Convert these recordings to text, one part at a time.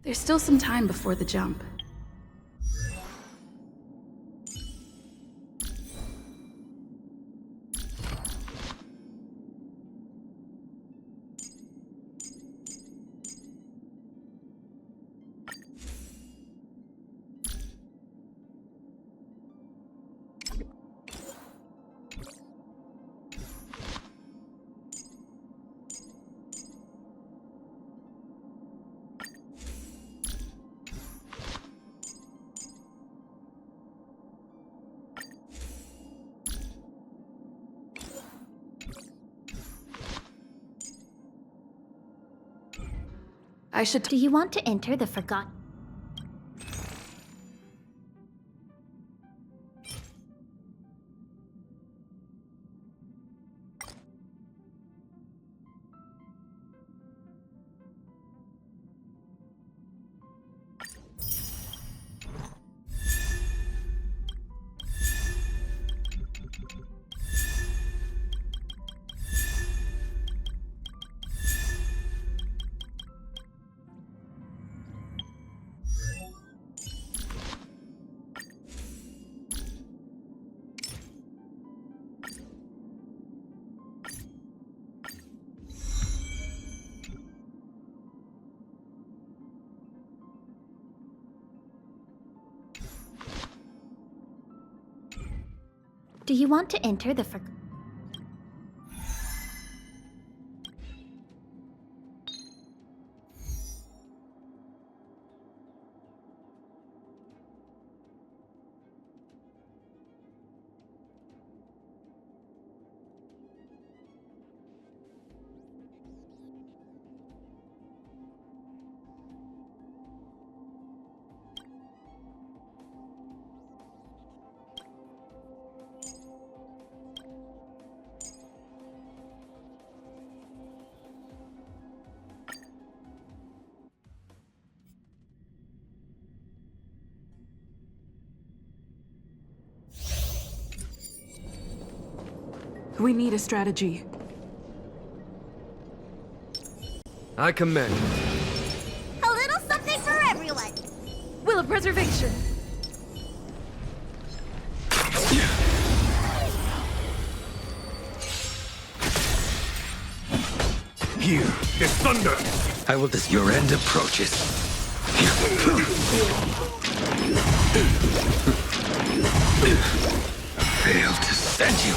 There's still some time before the jump. I should. Do you want to enter the forgotten? Do you want to enter the forgotten? We need a strategy. I commend. A little something for everyone! Will of preservation! Here is thunder! I will dis- Your end approaches. Failed to send you.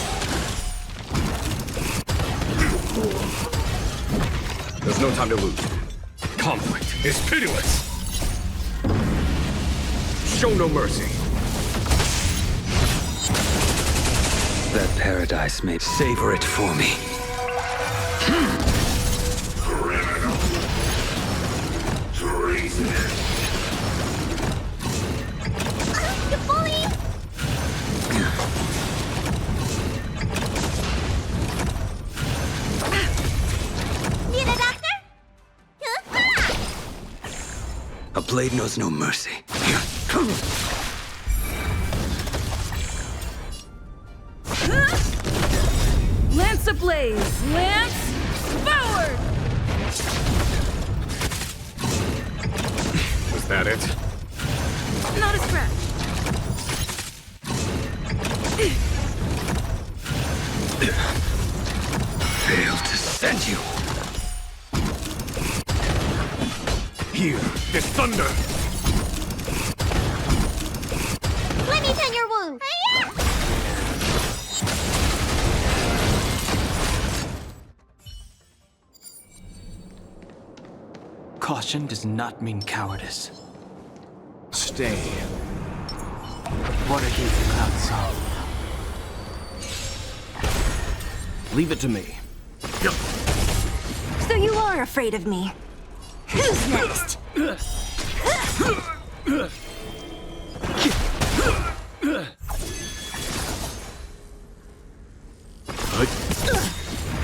There's no time to lose. Conflict is pitiless. Show no mercy. That paradise may savor it for me. Criminal. Treason. You bully! Need a doctor? A blade knows no mercy. Lance ablaze! Lance forward! Was that it? Not a scratch. Failed to send you. Here is thunder. Let me tend your wound. Caution does not mean cowardice. Stay. What are these clouds of? Leave it to me. So you are afraid of me. Who's next?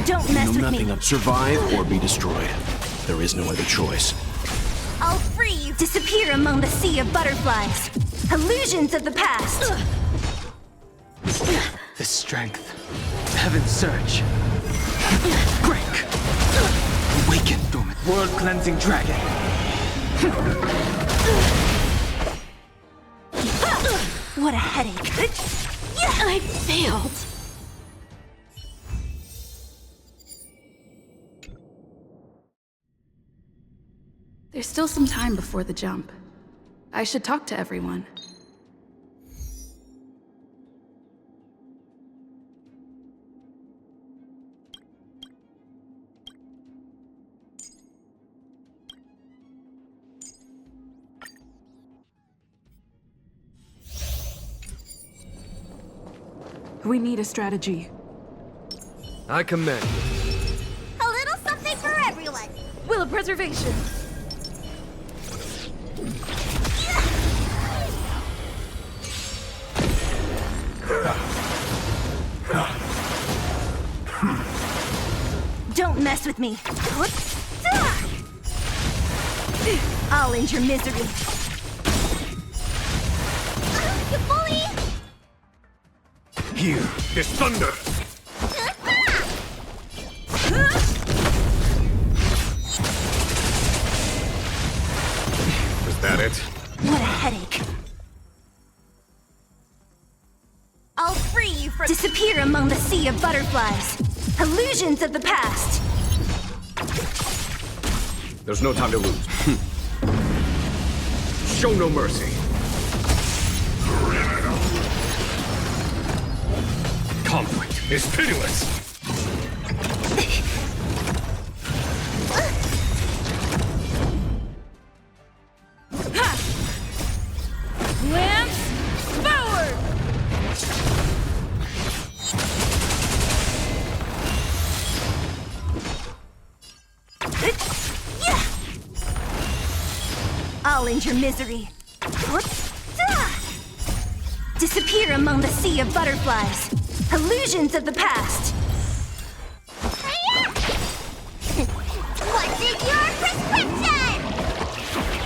Don't mess with me. Survive or be destroyed. There is no other choice. I'll free you. Disappear among the sea of butterflies. Illusions of the past. The strength. Heaven's surge. Break. Awaken, dormant. World-cleansing dragon. What a headache. I failed. There's still some time before the jump. I should talk to everyone. We need a strategy. I commend you. A little something for everyone. Will of preservation. Don't mess with me. I'll end your misery. You bully! Here is thunder. Was that it? What a headache. I'll free you from— Disappear among the sea of butterflies. Illusions of the past. There's no time to lose. Show no mercy. Conflict is pitiless. Lance forward! I'll end your misery. Disappear among the sea of butterflies. Illusions of the past. What's in your prescription?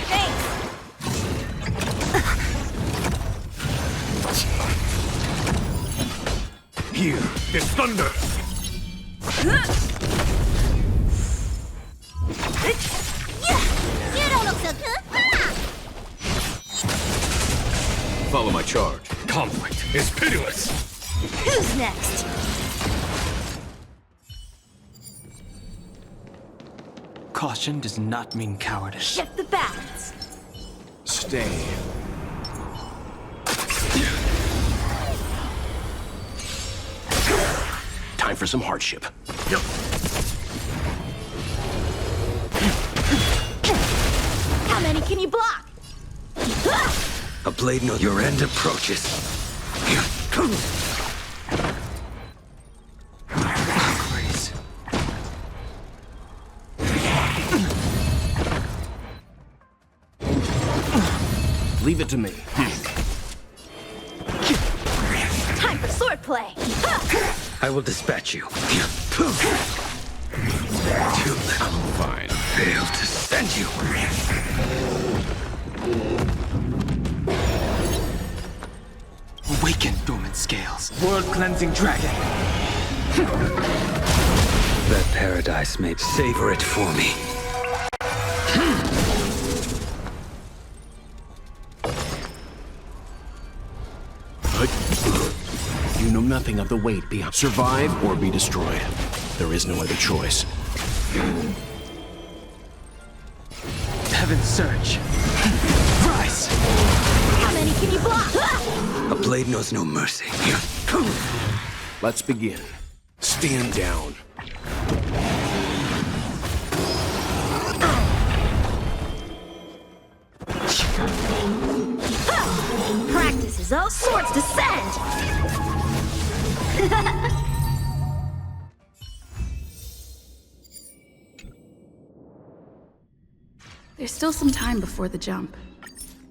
Thanks. Here is thunder. You don't look so good. Follow my charge. Conflict is pitiless. Who's next? Caution does not mean cowardice. Shift the balance. Stay. Time for some hardship. How many can you block? A blade knows your end approaches. Grace. Leave it to me. Time for swordplay. I will dispatch you. Fine. Failed to send you. Awaken, dormant scales. World-cleansing dragon. That paradise may savor it for me. You know nothing of the weight beyond. Survive or be destroyed. There is no other choice. Heaven's surge. Rise! How many can you block? A blade knows no mercy. Let's begin. Stand down. Practice is all swords descend. There's still some time before the jump.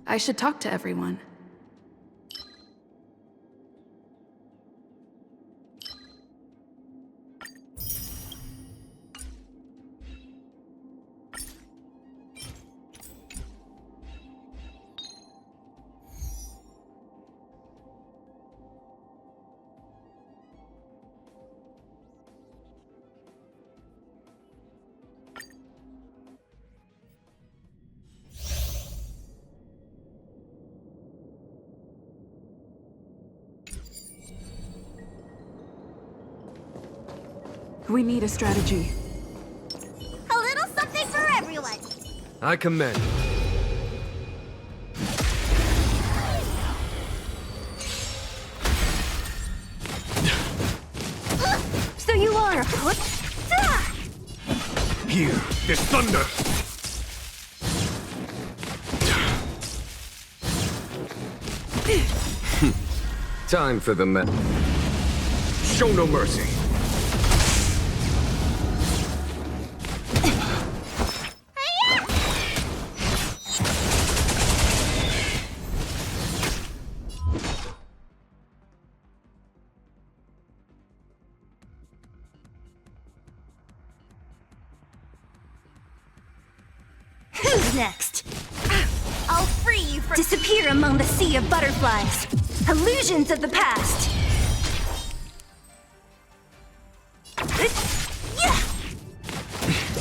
I should talk to everyone. We need a strategy. A little something for everyone. I commend. So you are a foot? Here is thunder! Time for the show no mercy. Who's next? I'll free you from disappear among the sea of butterflies. Illusions of the past.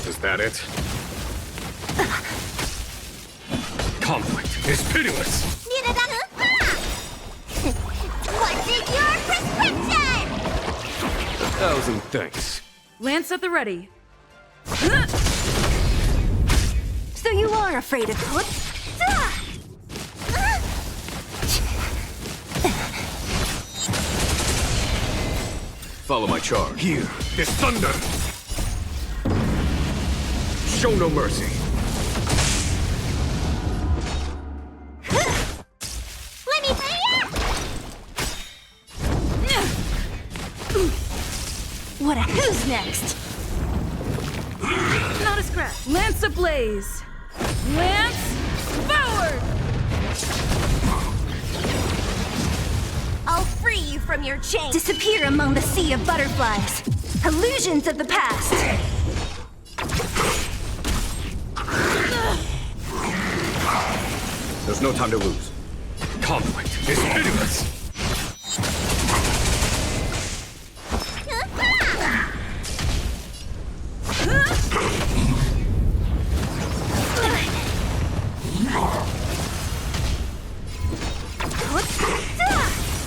Is that it? Conflict is pitiless! What's in your prescription? 1,000 thanks. Lance at the ready. So you are afraid of foot? Follow my charge. Here is thunder! Show no mercy. Let me see What a who's next? Not a scratch. Lance ablaze. Lance forward! I'll free you from your chains. Disappear among the sea of butterflies. Illusions of the past. There's no time to lose. Conflict is pitiless!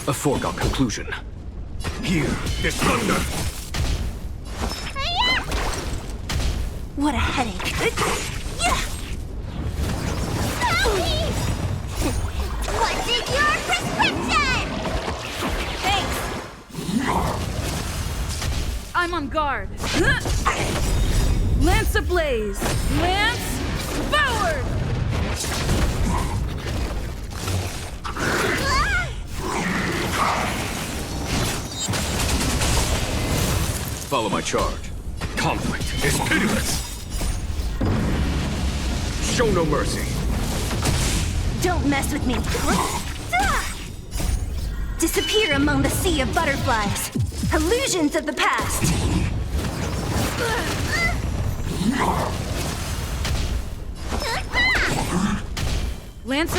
A foregone conclusion. Here is thunder! What a headache. What's in your prescription? Thanks. I'm on guard. Lance ablaze. Lance forward! Follow my charge. Conflict is pitiless! Show no mercy. Don't mess with me. Disappear among the sea of butterflies. Illusions of the past. Lance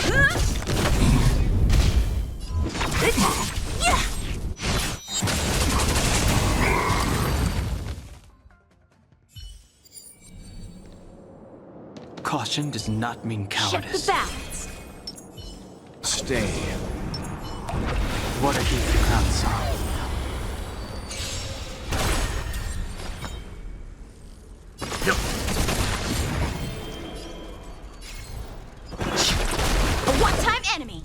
Caution does not mean Check cowardice. the balance. Stay. What a heat the crowd saw. A one-time enemy.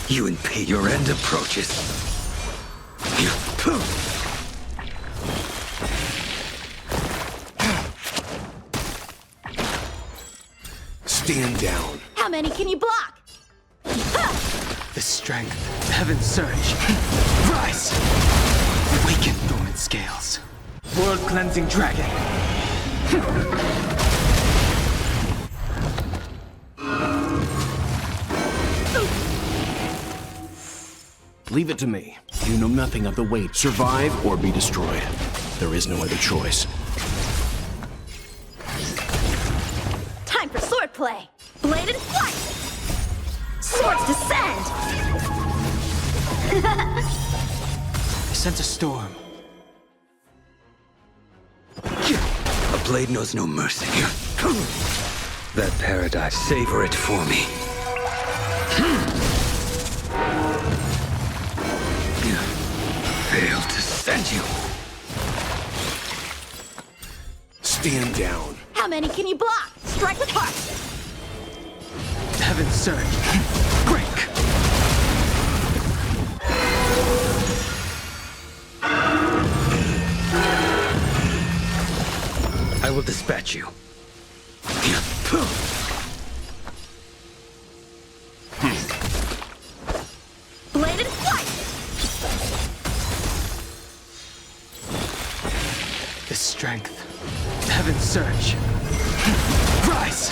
You impede your end approaches. Stand down. How many can you block? The strength, heaven's surge. Rise! Awaken dormant scales. World-cleansing dragon. Leave it to me. You know nothing of the weight. Survive or be destroyed. There is no other choice. Time for swordplay. Bladed flight. Swords descend. I sense a storm. A blade knows no mercy. That paradise, savor it for me. Failed to send you. Stand down. How many can you block? Strike with heart. Heaven's surge. Break. I will dispatch you. Bladed flight. The strength. Heaven's surge. Rise!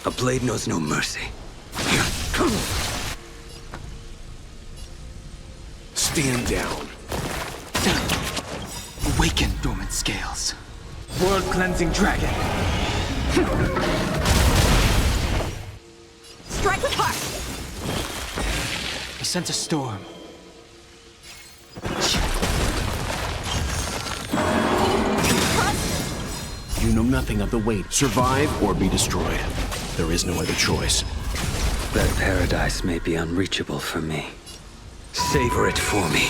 A blade knows no mercy. Stand down. Awaken dormant scales. World-cleansing dragon. Strike with heart. I sense a storm. You know nothing of the weight. Survive or be destroyed. There is no other choice. That paradise may be unreachable for me. Savor it for me.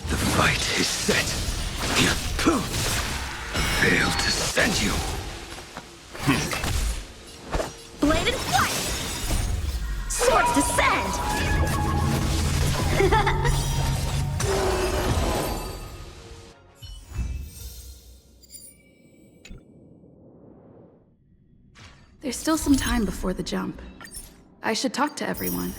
The fight is set. Fail to send you. Bladed flight. Swords descend. There's still some time before the jump. I should talk to everyone.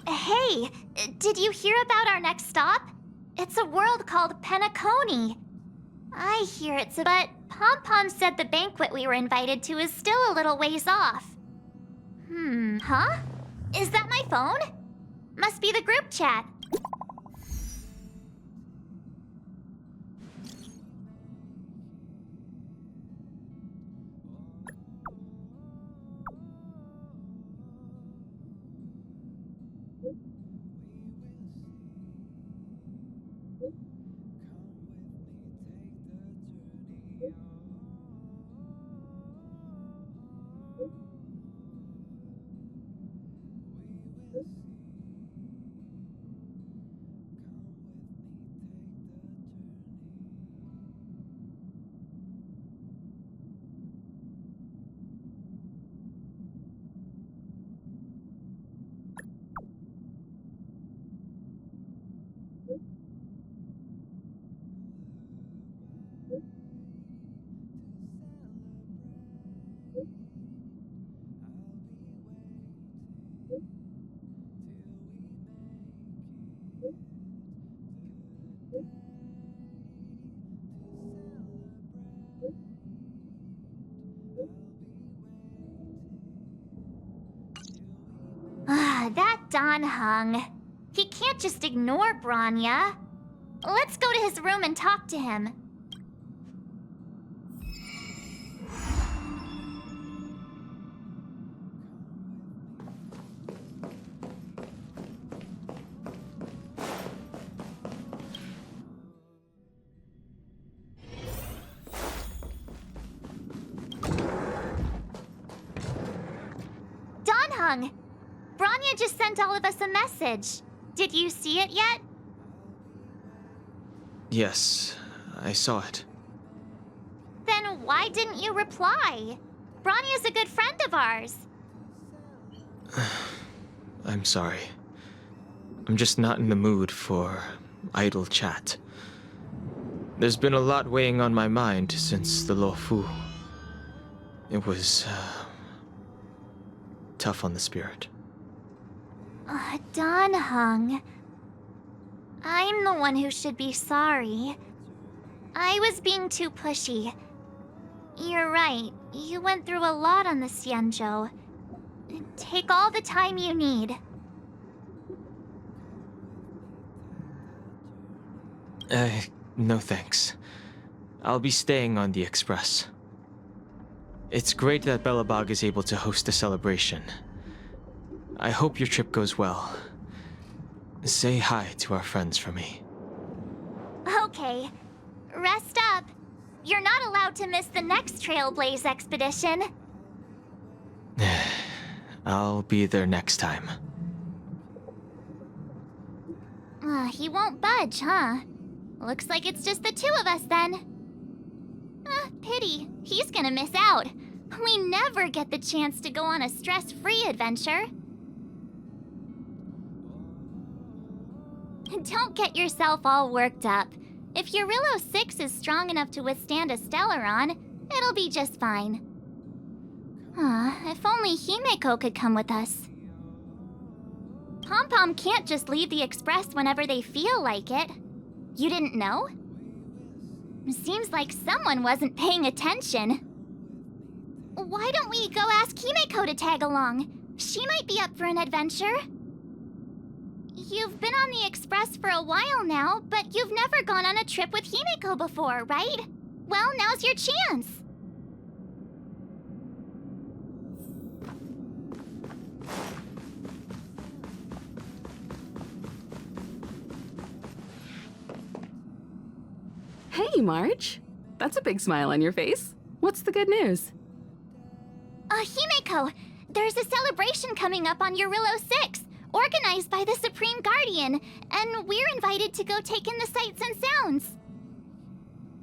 Hey, did you hear about our next stop? It's a world called Penacony. I hear it's a but Pom Pom said the banquet we were invited to is still a little ways off. Huh? Is that my phone? Must be the group chat. That Don Hung. He can't just ignore Branya. Let's go to his room and talk to him. Donhung! Branya just sent all of us a message. Did you see it yet? Yes, I saw it. Then why didn't you reply? Branya's a good friend of ours. I'm sorry. I'm just not in the mood for idle chat. There's been a lot weighing on my mind since the Lo Fu. It was tough on the spirit. Donhung. I'm the one who should be sorry. I was being too pushy. You're right. You went through a lot on the Xianzhou. Take all the time you need. No thanks. I'll be staying on the Express. It's great that Belobog is able to host a celebration. I hope your trip goes well. Say hi to our friends for me. Okay. Rest up. You're not allowed to miss the next Trailblaze expedition. I'll be there next time. He won't budge, huh? Looks like it's just the two of us then. Pity. He's gonna miss out. We never get the chance to go on a stress-free adventure. Don't get yourself all worked up. If Eurillo 6 is strong enough to withstand a Stellaron, it'll be just fine. If only Himeko could come with us. Pom-Pom can't just leave the Express whenever they feel like it. You didn't know? Seems like someone wasn't paying attention. Why don't we go ask Himeko to tag along? She might be up for an adventure. You've been on the Express for a while now, but you've never gone on a trip with Himeko before, right? Well, now's your chance. Hey, March. That's a big smile on your face. What's the good news? Himeko, there's a celebration coming up on Eurillo 6, organized by the Supreme Guardian, and we're invited to go take in the sights and sounds.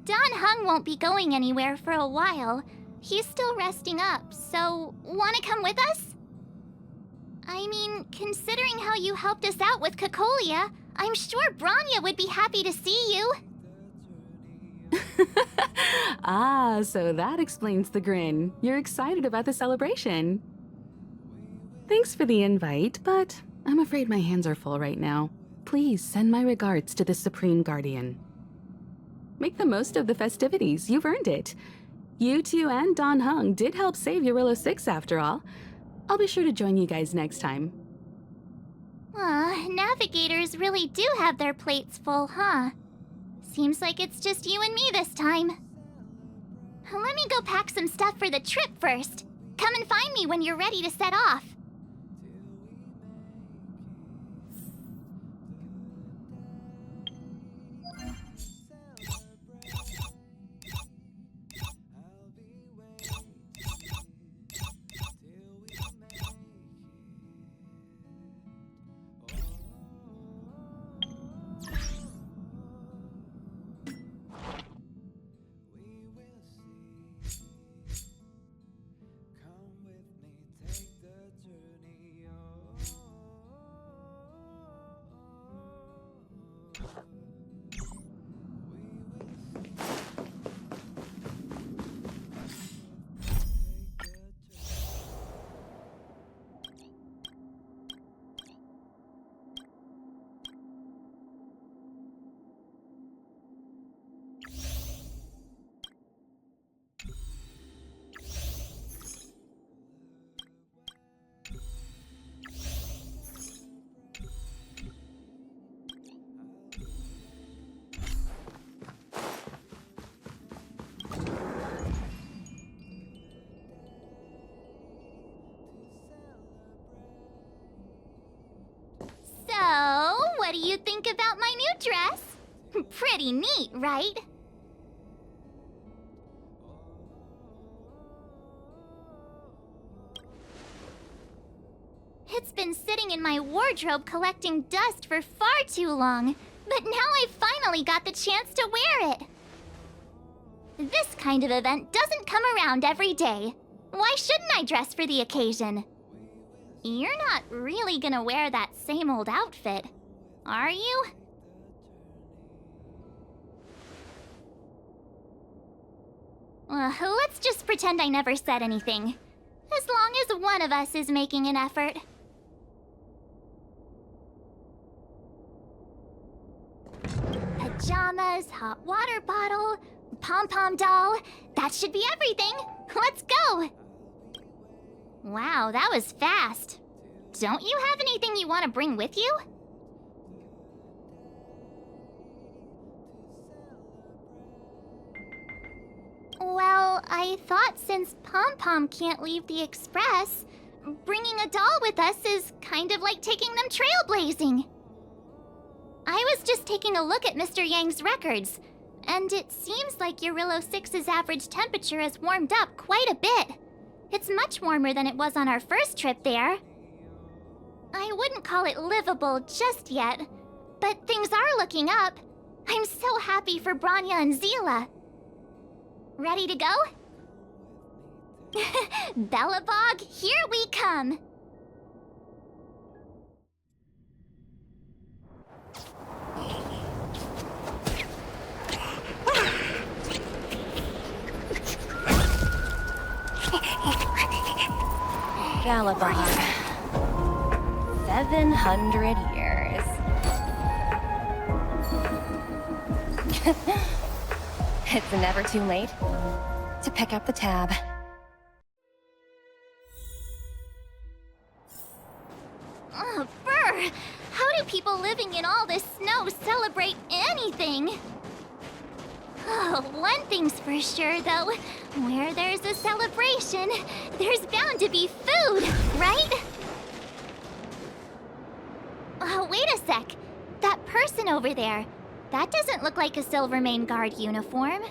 Donhung won't be going anywhere for a while. He's still resting up, so wanna come with us? I mean, considering how you helped us out with Cocolia, I'm sure Branya would be happy to see you. So that explains the grin. You're excited about the celebration. Thanks for the invite, but I'm afraid my hands are full right now. Please send my regards to the Supreme Guardian. Make the most of the festivities. You've earned it. You two and Donhung did help save Eurillo 6 after all. I'll be sure to join you guys next time. Navigators really do have their plates full, huh? Seems like it's just you and me this time. Let me go pack some stuff for the trip first. Come and find me when you're ready to set off. So, what do you think about my new dress? Pretty neat, right? It's been sitting in my wardrobe collecting dust for far too long, but now I finally got the chance to wear it. This kind of event doesn't come around every day. Why shouldn't I dress for the occasion? You're not really gonna wear that same old outfit, are you? Let's just pretend I never said anything. As long as one of us is making an effort. Pajamas, hot water bottle, pom-pom doll. That should be everything. Let's go! Wow, that was fast. Don't you have anything you want to bring with you? Well, I thought since Pom-Pom can't leave the Express, bringing a doll with us is kind of like taking them trailblazing. I was just taking a look at Mr. Yang's records, and it seems like Eurillo 6's average temperature has warmed up quite a bit. It's much warmer than it was on our first trip there. I wouldn't call it livable just yet, but things are looking up. I'm so happy for Branya and Zila. Ready to go? Bellabog, here we come! Bellabog. 700 years. It's never too late to pick up the tab. Oh, brr! How do people living in all this snow celebrate anything? Oh, one thing's for sure, though. Where there's a celebration, there's bound to be food, right? Oh, wait a sec. That person over there, that doesn't look like a Silvermane Guard uniform.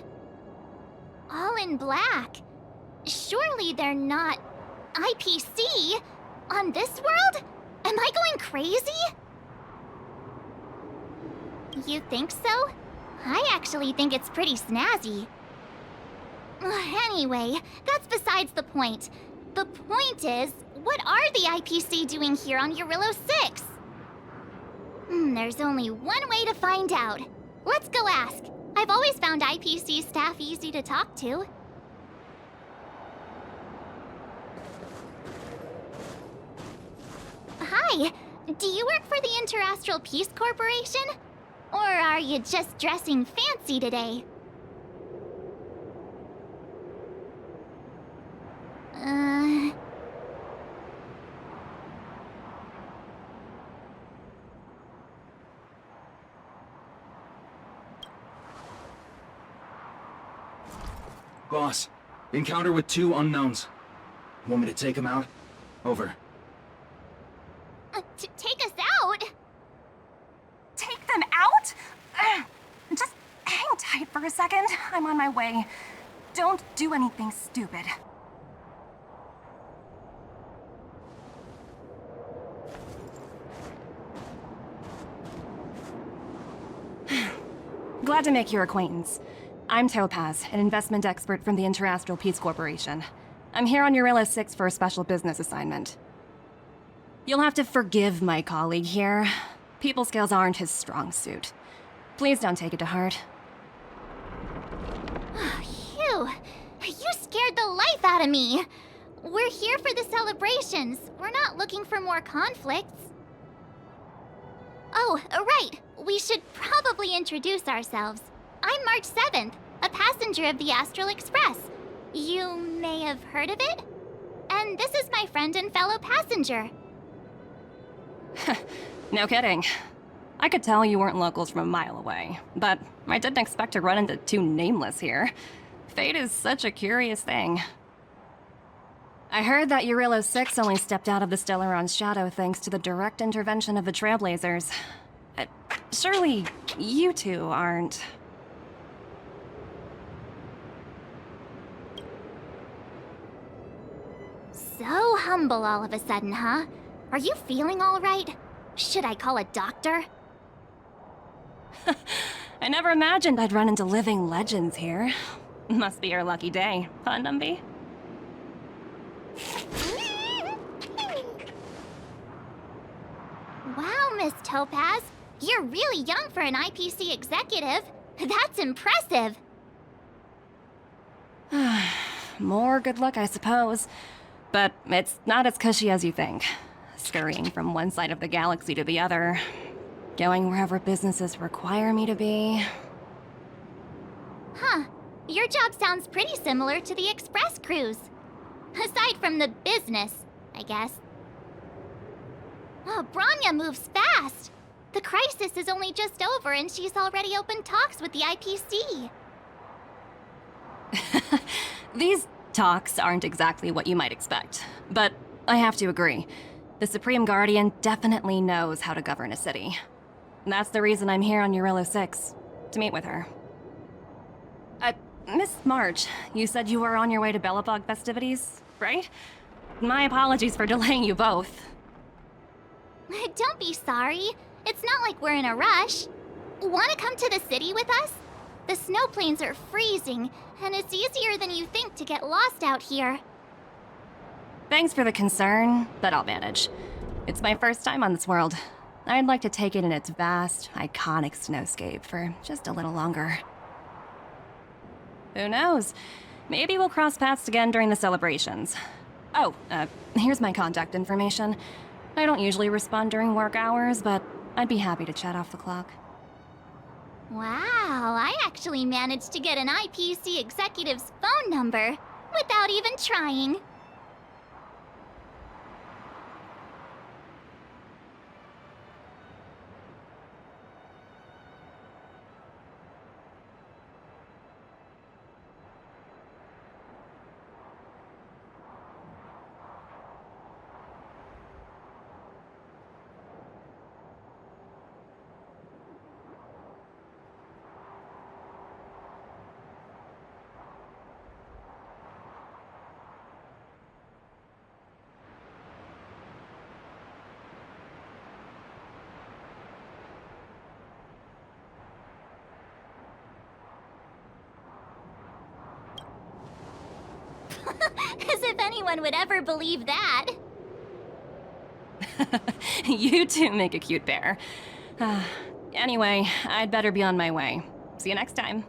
All in black. Surely they're not IPC on this world? Am I going crazy? You think so? I actually think it's pretty snazzy. Anyway, that's besides the point. The point is, what are the IPC doing here on Eurillo 6? There's only one way to find out. Let's go ask. I've always found IPC staff easy to talk to. Hi, do you work for the Interastral Peace Corporation? Or are you just dressing fancy today? Boss, encounter with 2 unknowns. Want me to take them out? Over. Take us out? Take them out? Just hang tight for a second. I'm on my way. Don't do anything stupid. Glad to make your acquaintance. I'm Topaz, an investment expert from the Interastral Peace Corporation. I'm here on Eurillo 6 for a special business assignment. You'll have to forgive my colleague here. People skills aren't his strong suit. Please don't take it to heart. Phew! You scared the life out of me! We're here for the celebrations. We're not looking for more conflicts. Oh, right. We should probably introduce ourselves. I'm March 7th, a passenger of the Astral Express. You may have heard of it? And this is my friend and fellow passenger. No kidding. I could tell you weren't locals from a mile away, but I didn't expect to run into 2 nameless here. Fate is such a curious thing. I heard that Eurillo 6 only stepped out of the Stellaron's shadow thanks to the direct intervention of the Trailblazers. Surely you 2 aren't... So humble all of a sudden, huh? Are you feeling all right? Should I call a doctor? I never imagined I'd run into living legends here. Must be your lucky day, huh, Numby? Wow, Miss Topaz. You're really young for an IPC executive. That's impressive. More good luck, I suppose. But it's not as cushy as you think. Scurrying from one side of the galaxy to the other. Going wherever businesses require me to be. Huh. Your job sounds pretty similar to the express cruise. Aside from the business, I guess. Oh, Branya moves fast. The crisis is only just over and she's already opened talks with the IPC. These talks aren't exactly what you might expect. But I have to agree. The Supreme Guardian definitely knows how to govern a city. That's the reason I'm here on Eurilo 6, to meet with her. Miss March, you said you were on your way to Belobog festivities, right? My apologies for delaying you both. Don't be sorry. It's not like we're in a rush. Want to come to the city with us? The snowplains are freezing, and it's easier than you think to get lost out here. Thanks for the concern, but I'll manage. It's my first time on this world. I'd like to take it in its vast, iconic snowscape for just a little longer. Who knows? Maybe we'll cross paths again during the celebrations. Oh, here's my contact information. I don't usually respond during work hours, but I'd be happy to chat off the clock. Wow, I actually managed to get an IPC executive's phone number without even trying. As if anyone would ever believe that. You two make a cute pair. Anyway, I'd better be on my way. See you next time.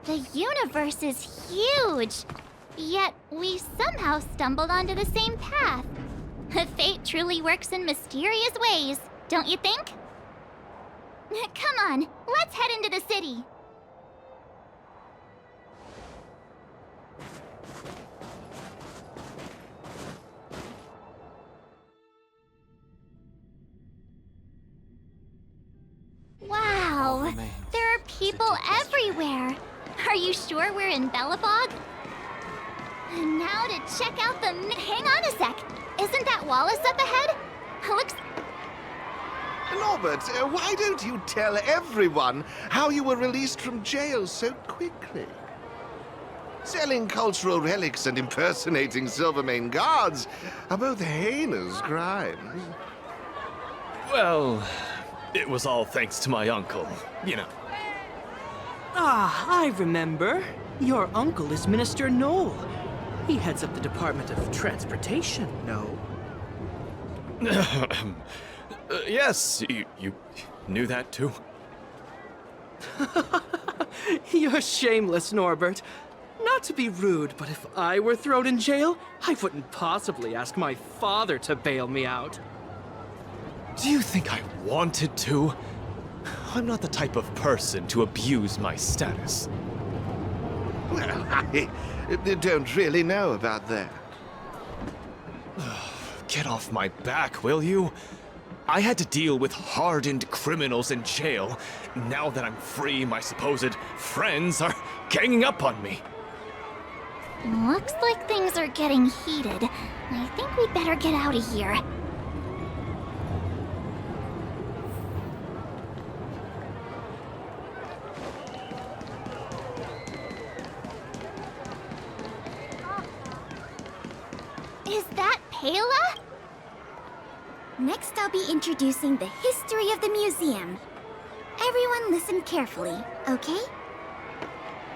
The universe is huge, yet we somehow stumbled onto the same path. Fate truly works in mysterious ways, don't you think? Come on, let's head into the city. Wow, there are people everywhere. Are you sure we're in Belobog? And now to check out the... Hang on a sec. Isn't that Wallace up ahead? Looks... Norbert, why don't you tell everyone how you were released from jail so quickly? Selling cultural relics and impersonating Silvermane guards are both heinous crimes. Well, it was all thanks to my uncle, you know. Ah, I remember. Your uncle is Minister Knoll. He heads up the Department of Transportation, no? Yes, you knew that too? You're shameless, Norbert. Not to be rude, but if I were thrown in jail, I wouldn't possibly ask my father to bail me out. Do you think I wanted to? I'm not the type of person to abuse my status. Well, I don't really know about that. Get off my back, will you? I had to deal with hardened criminals in jail. Now that I'm free, my supposed friends are ganging up on me. Looks like things are getting heated. I think we'd better get out of here. Is that Pela? Next, I'll be introducing the history of the museum. Everyone listen carefully, okay?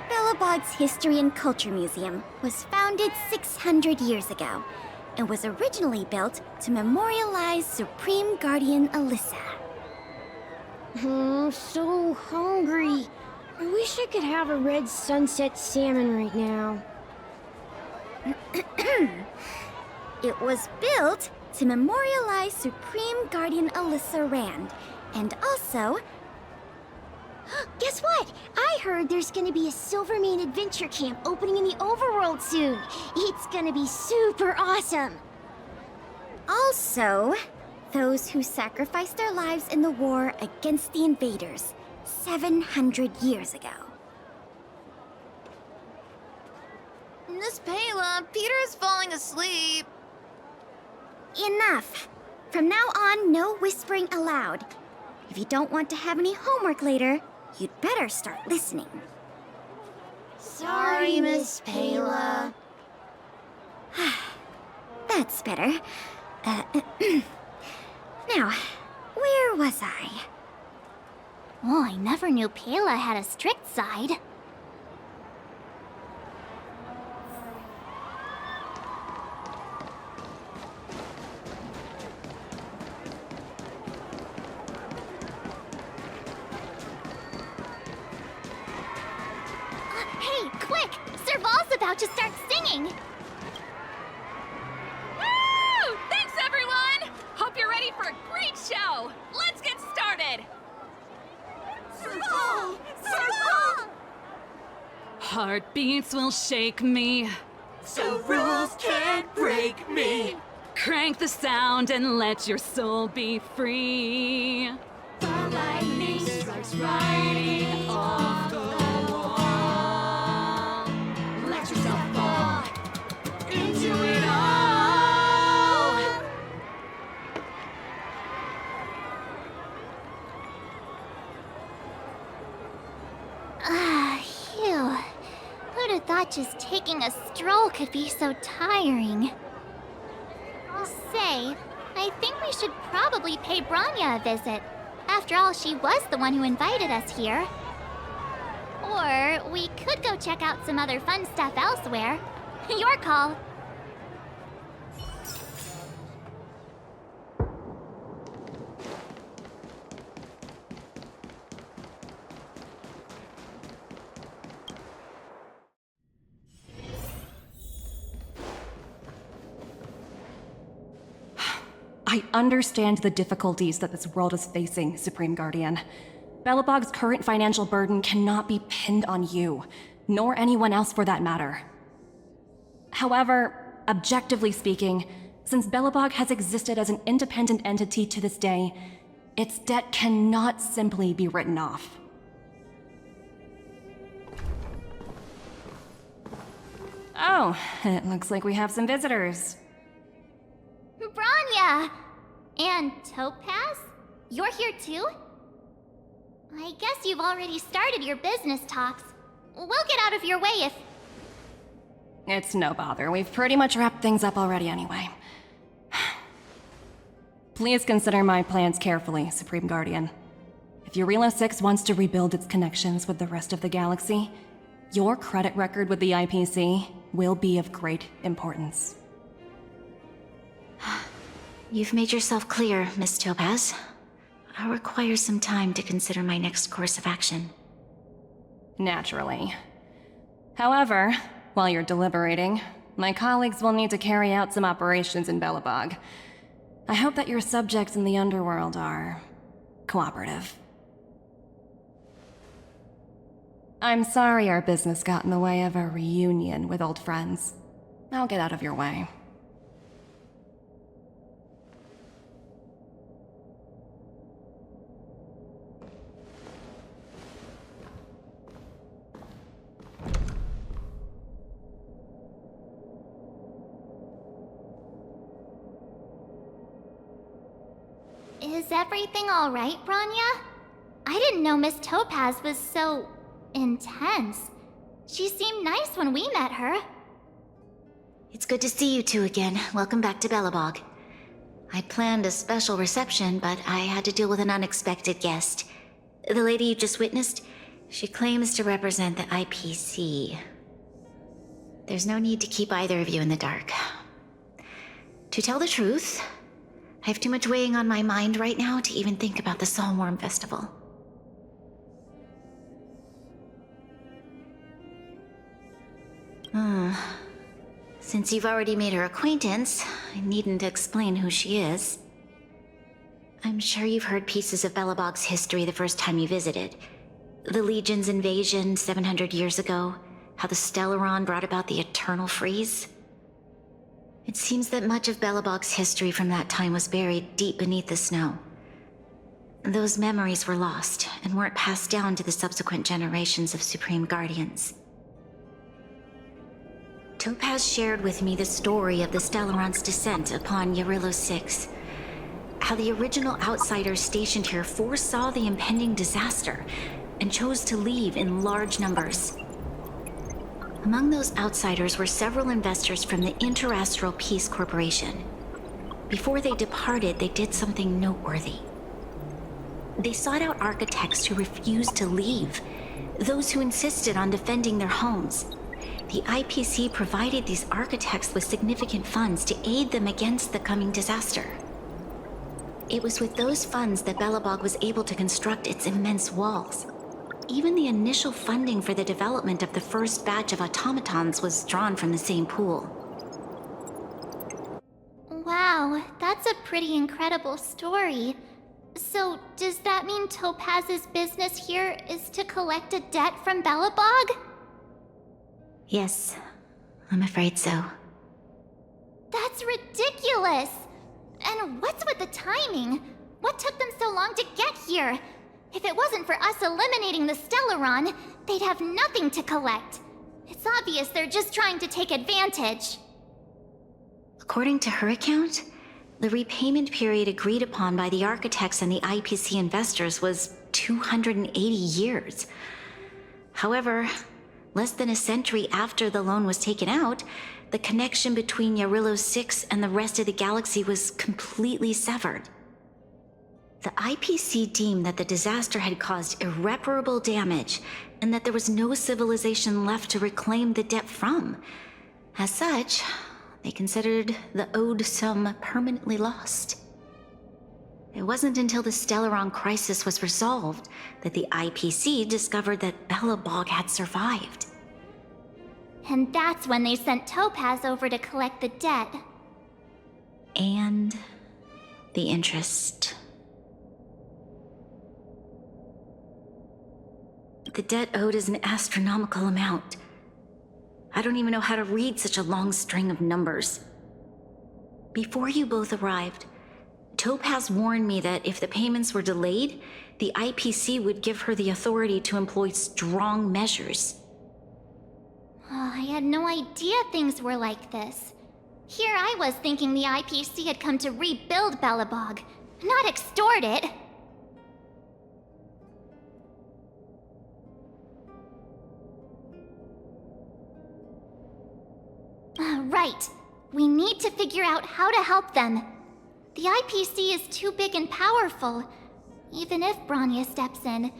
Belobog's History and Culture Museum was founded 600 years ago and was originally built to memorialize Supreme Guardian Alyssa. I'm so hungry. I wish I could have a red sunset salmon right now. It was built to memorialize Supreme Guardian Alyssa Rand, and also... Guess what? I heard there's gonna be a Silvermane adventure camp opening in the overworld soon. It's gonna be super awesome. Also, those who sacrificed their lives in the war against the invaders 700 years ago. Miss Pela, Peter's falling asleep. Enough! From now on, no whispering allowed. If you don't want to have any homework later, you'd better start listening. Sorry, Miss Pela. That's better. Now, where was I? Oh, I never knew Pela had a strict side. Hey, quick! Serval's about to start singing! Woo! Thanks, everyone! Hope you're ready for a great show! Let's get started! Serval! Serval! Heartbeats will shake me, So rules can't break me. crank the sound and let your soul be free. The lightning strikes right off the wall. Let yourself fall into it all. Phew. Who'd have thought just taking a stroll could be so tiring? Say, I think we should probably pay Branya a visit. After all, she was the one who invited us here. Or we could go check out some other fun stuff elsewhere. Your call. I understand the difficulties that this world is facing, Supreme Guardian. Belobog's current financial burden cannot be pinned on you, nor anyone else for that matter. However, objectively speaking, since Belobog has existed as an independent entity to this day, its debt cannot simply be written off. Oh, it looks like we have some visitors. Branya! And Topaz? You're here too? I guess you've already started your business talks. We'll get out of your way if... It's no bother. We've pretty much wrapped things up already anyway. Please consider my plans carefully, Supreme Guardian. If Eurilo 6 wants to rebuild its connections with the rest of the galaxy, your credit record with the IPC will be of great importance. You've made yourself clear, Miss Topaz. I'll require some time to consider my next course of action. Naturally. However, while you're deliberating, my colleagues will need to carry out some operations in Belobog. I hope that your subjects in the underworld are cooperative. I'm sorry our business got in the way of a reunion with old friends. I'll get out of your way. Is everything alright, Branya? I didn't know Miss Topaz was so... intense. She seemed nice when we met her. It's good to see you two again. Welcome back to Belobog. I'd planned a special reception, but I had to deal with an unexpected guest. The lady you just witnessed, she claims to represent the IPC. There's no need to keep either of you in the dark. To tell the truth, I have too much weighing on my mind right now to even think about the Saltworm Festival. Since you've already made her acquaintance, I needn't explain who she is. I'm sure you've heard pieces of Belobog's history the first time you visited. The Legion's invasion 700 years ago, how the Stellaron brought about the Eternal Freeze. It seems that much of Belobog's history from that time was buried deep beneath the snow. Those memories were lost and weren't passed down to the subsequent generations of Supreme Guardians. Topaz shared with me the story of the Stellaron's descent upon Yarilo 6. How the original outsiders stationed here foresaw the impending disaster and chose to leave in large numbers. Among those outsiders were several investors from the Interastral Peace Corporation. Before they departed, they did something noteworthy. They sought out architects who refused to leave, those who insisted on defending their homes. The IPC provided these architects with significant funds to aid them against the coming disaster. It was with those funds that Belobog was able to construct its immense walls. Even the initial funding for the development of the first batch of automatons was drawn from the same pool. Wow, that's a pretty incredible story. So, does that mean Topaz's business here is to collect a debt from Belobog? Yes, I'm afraid so. That's ridiculous! And what's with the timing? What took them so long to get here? If it wasn't for us eliminating the Stellaron, they'd have nothing to collect. It's obvious they're just trying to take advantage. According to her account, the repayment period agreed upon by the architects and the IPC investors was 280 years. However, less than a century after the loan was taken out, the connection between Yarilo 6 and the rest of the galaxy was completely severed. The IPC deemed that the disaster had caused irreparable damage and that there was no civilization left to reclaim the debt from. As such, they considered the owed sum permanently lost. It wasn't until the Stellaron crisis was resolved that the IPC discovered that Belobog had survived. And that's when they sent Topaz over to collect the debt. And the interest. The debt owed is an astronomical amount. I don't even know how to read such a long string of numbers. Before you both arrived, Topaz warned me that if the payments were delayed, the IPC would give her the authority to employ strong measures. Oh, I had no idea things were like this. Here I was thinking the IPC had come to rebuild Belobog, not extort it. Right. We need to figure out how to help them. The IPC is too big and powerful. Even if Bronya steps in,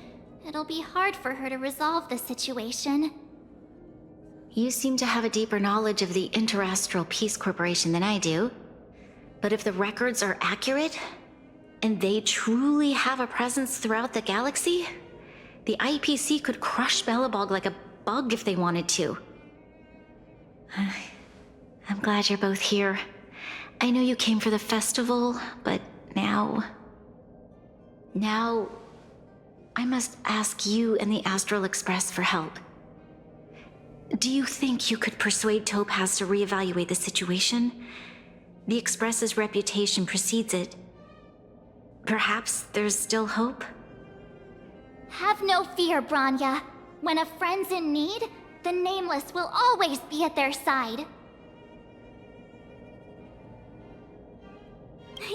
it'll be hard for her to resolve the situation. You seem to have a deeper knowledge of the Interastral Peace Corporation than I do. But if the records are accurate, and they truly have a presence throughout the galaxy, the IPC could crush Belobog like a bug if they wanted to. I'm glad you're both here. I know you came for the festival, but now I must ask you and the Astral Express for help. Do you think you could persuade Topaz to reevaluate the situation? The Express's reputation precedes it. Perhaps there's still hope? Have no fear, Bronya. When a friend's in need, the Nameless will always be at their side.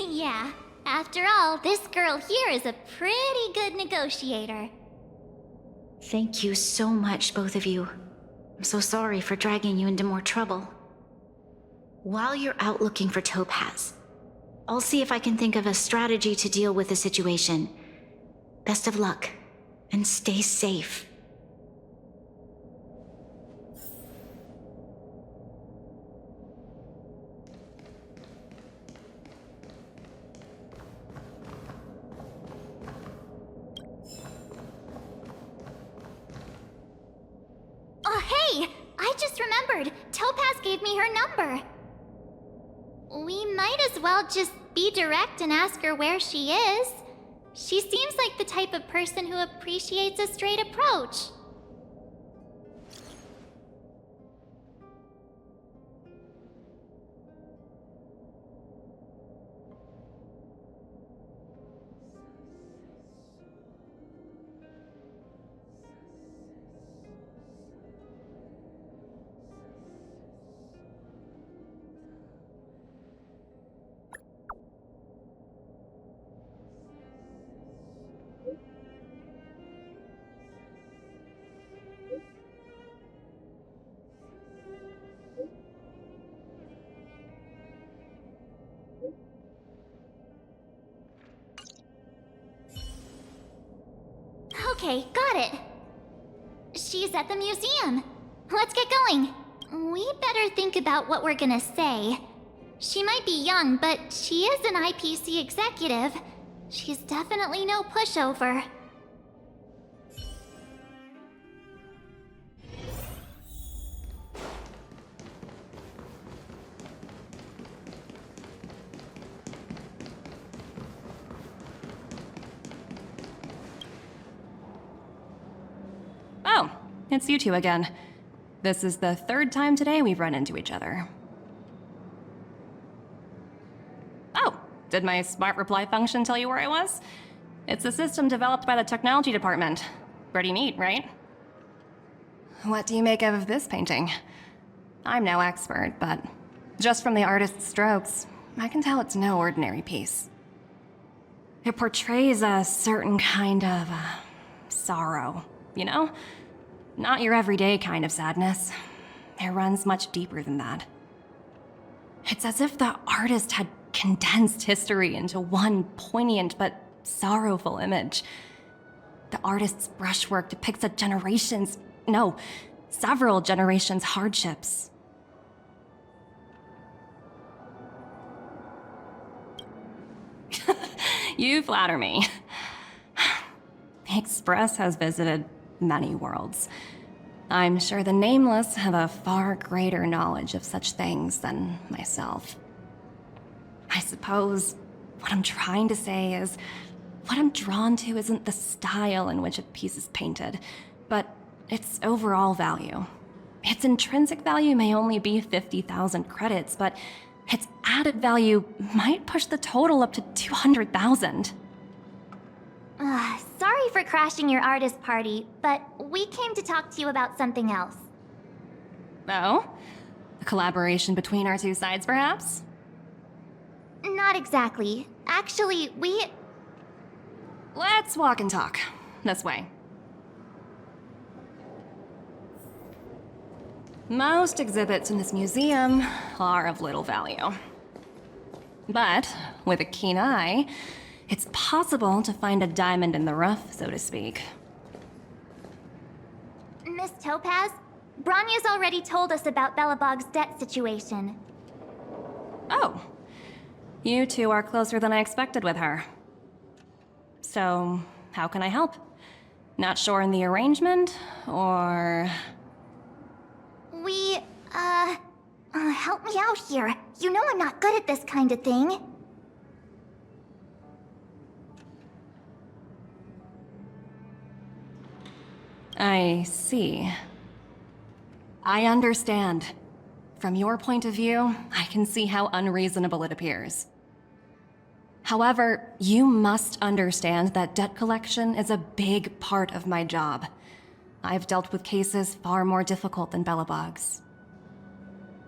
Yeah, after all, this girl here is a pretty good negotiator. Thank you so much, both of you. I'm so sorry for dragging you into more trouble. while you're out looking for Topaz, I'll see if I can think of a strategy to deal with the situation. Best of luck, and stay safe. Oh, hey! I just remembered. Topaz gave me her number. We might as well just be direct and ask her where she is. She seems like the type of person who appreciates a straight approach. Okay, got it. She's at the museum. Let's get going. We better think about what we're gonna say. She might be young, but she is an IPC executive. She's definitely no pushover. Oh, it's you two again. This is the third time today we've run into each other. Oh, did my smart reply function tell you where I was? It's a system developed by the technology department. Pretty neat, right? What do you make of this painting? I'm no expert, but just from the artist's strokes, I can tell it's no ordinary piece. It portrays a certain kind of sorrow, you know? Not your everyday kind of sadness. It runs much deeper than that. It's as if the artist had condensed history into one poignant but sorrowful image. The artist's brushwork depicts several generations' hardships. You flatter me. The Express has visited many worlds. I'm sure the Nameless have a far greater knowledge of such things than myself. I suppose what I'm trying to say is, what I'm drawn to isn't the style in which a piece is painted, but its overall value. Its intrinsic value may only be 50,000 credits, but its added value might push the total up to 200,000. Sorry for crashing your artist party, but we came to talk to you about something else. Oh? A collaboration between our two sides, perhaps? Not exactly. Actually, Let's walk and talk. This way. Most exhibits in this museum are of little value. But with a keen eye, it's possible to find a diamond in the rough, so to speak. Miss Topaz, Bronya's already told us about Belobog's debt situation. Oh. You two are closer than I expected with her. So, how can I help? Not sure in the arrangement, or... help me out here. You know I'm not good at this kind of thing. I see. I understand. From your point of view, I can see how unreasonable it appears. However, you must understand that debt collection is a big part of my job. I've dealt with cases far more difficult than Belobog's.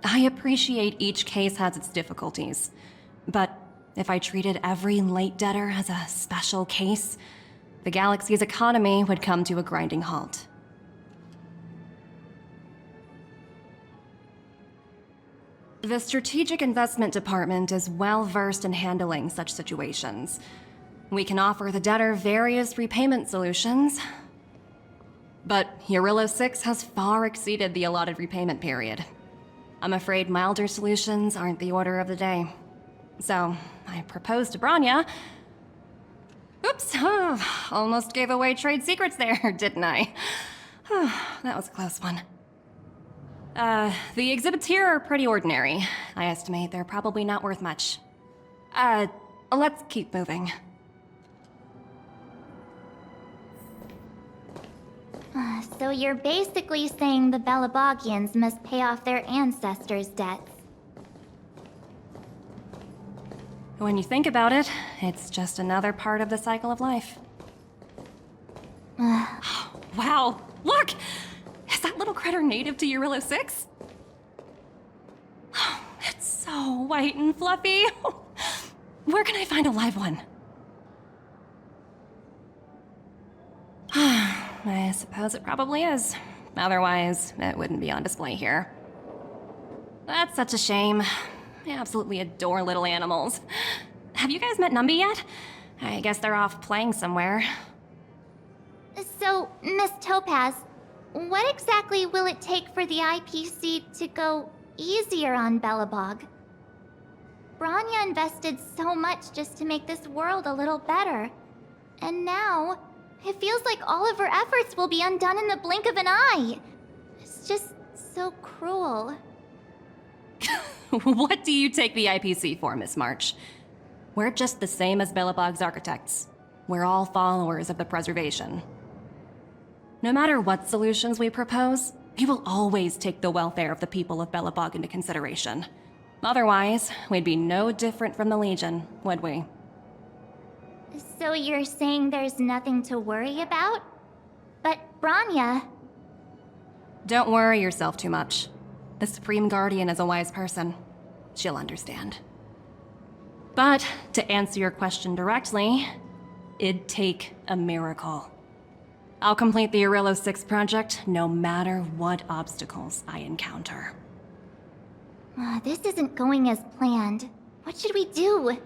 I appreciate each case has its difficulties, but if I treated every late debtor as a special case, the galaxy's economy would come to a grinding halt. The Strategic Investment Department is well versed in handling such situations. We can offer the debtor various repayment solutions. But Eurillo 6 has far exceeded the allotted repayment period. I'm afraid milder solutions aren't the order of the day. So, I proposed to Branya. Oops, almost gave away trade secrets there, didn't I? That was a close one. The exhibits here are pretty ordinary. I estimate they're probably not worth much. Let's keep moving. So you're basically saying the Belabogians must pay off their ancestors' debts. When you think about it, it's just another part of the cycle of life. Wow, look! Is that little critter native to Eurillo 6? It's so white and fluffy. Where can I find a live one? I suppose it probably is. Otherwise, it wouldn't be on display here. That's such a shame. I absolutely adore little animals. Have you guys met Numby yet? I guess they're off playing somewhere. So, Miss Topaz, what exactly will it take for the IPC to go easier on Belobog? Branya invested so much just to make this world a little better. And now, it feels like all of her efforts will be undone in the blink of an eye. It's just so cruel. What do you take the IPC for, Miss March? We're just the same as Belobog's architects. We're all followers of the preservation. No matter what solutions we propose, we will always take the welfare of the people of Belobog into consideration. Otherwise, we'd be no different from the Legion, would we? So you're saying there's nothing to worry about? But Branya... Don't worry yourself too much. The Supreme Guardian is a wise person. She'll understand. But, to answer your question directly, it'd take a miracle. I'll complete the Eurillo 6 project no matter what obstacles I encounter. This isn't going as planned. What should we do?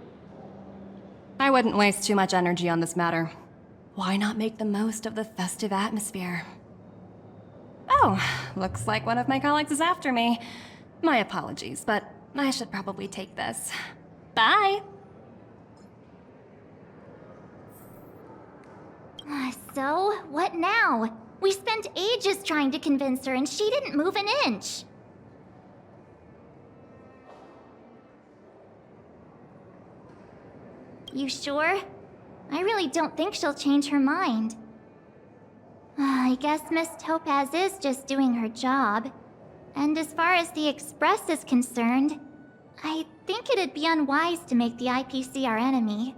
I wouldn't waste too much energy on this matter. Why not make the most of the festive atmosphere? Oh, looks like one of my colleagues is after me. My apologies, but I should probably take this. Bye! So, what now? We spent ages trying to convince her and she didn't move an inch. You sure? I really don't think she'll change her mind. I guess Miss Topaz is just doing her job. And as far as the Express is concerned, I think it'd be unwise to make the IPC our enemy.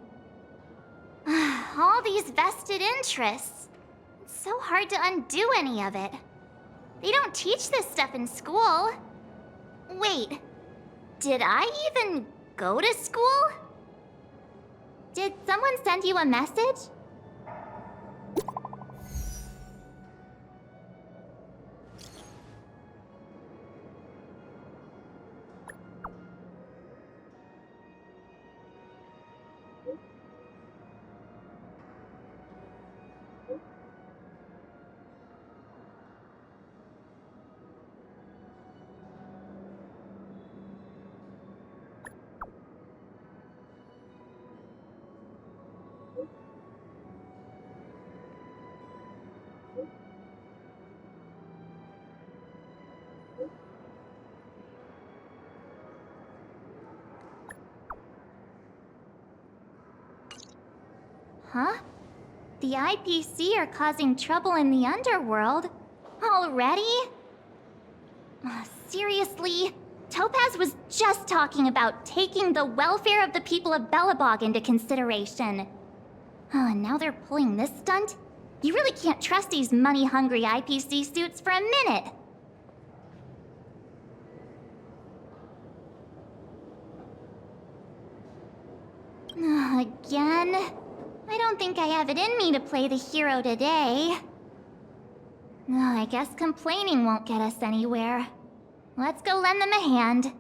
All these vested interests. It's so hard to undo any of it. They don't teach this stuff in school. Wait, did I even go to school? Did someone send you a message? Huh? The IPC are causing trouble in the underworld? Already? Seriously? Topaz was just talking about taking the welfare of the people of Belobog into consideration. And now they're pulling this stunt? You really can't trust these money-hungry IPC suits for a minute. Again? I don't think I have it in me to play the hero today. I guess complaining won't get us anywhere. Let's go lend them a hand.